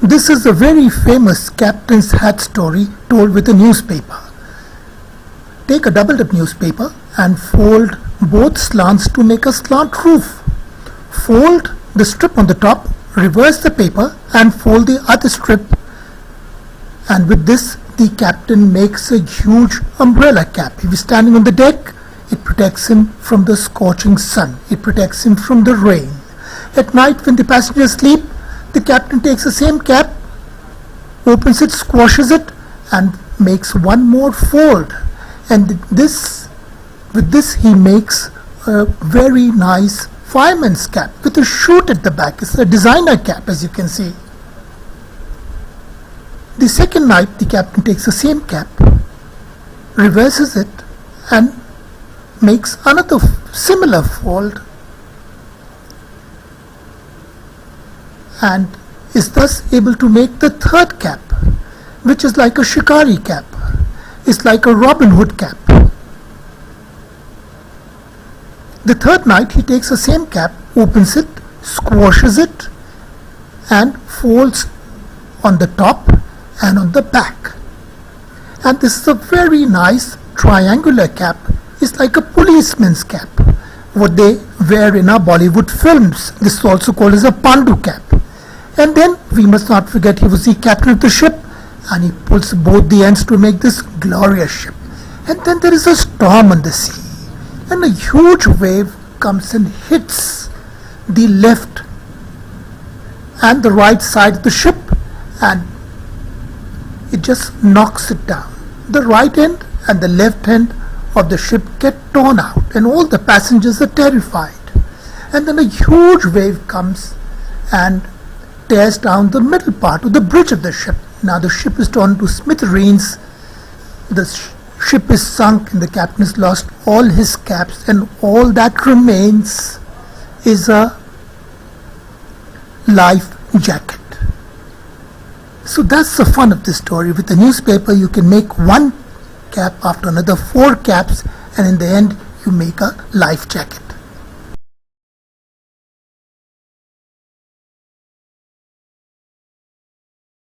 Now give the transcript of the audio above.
This is a very famous captain's hat story told with a newspaper. Take a doubled up newspaper and fold both slants to make a slant roof. Fold the strip on the top, reverse the paper and fold the other strip, and with this the captain makes a huge umbrella cap. If he's standing on the deck, it protects him from the scorching sun. It protects him from the rain. At night when the passengers sleep, the captain takes the same cap, opens it, squashes it and makes one more fold. And with this he makes a very nice fireman's cap with a chute at the back. It's a designer cap, as you can see. The second night the captain takes the same cap, reverses it and makes another similar fold, and is thus able to make the third cap, which is like a shikari cap. It's like a Robin Hood cap. The third night he takes the same cap, opens it, squashes it and folds on the top and on the back. And this is a very nice triangular cap. It's like a policeman's cap, what they wear in our Bollywood films. This is also called as a Pandu cap. And then we must not forget he was the captain of the ship, and he pulls both the ends to make this glorious ship. And then there is a storm on the sea, and a huge wave comes and hits the left and the right side of the ship, and it just knocks it down. The right end and the left end of the ship get torn out, and all the passengers are terrified. And then a huge wave comes and tears down the middle part of the bridge of the ship. Now the ship is torn to smithereens. The ship is sunk and the captain has lost all his caps, and all that remains is a life jacket. So that's the fun of this story. With a newspaper you can make one cap after another, 4 caps, and in the end you make a life jacket.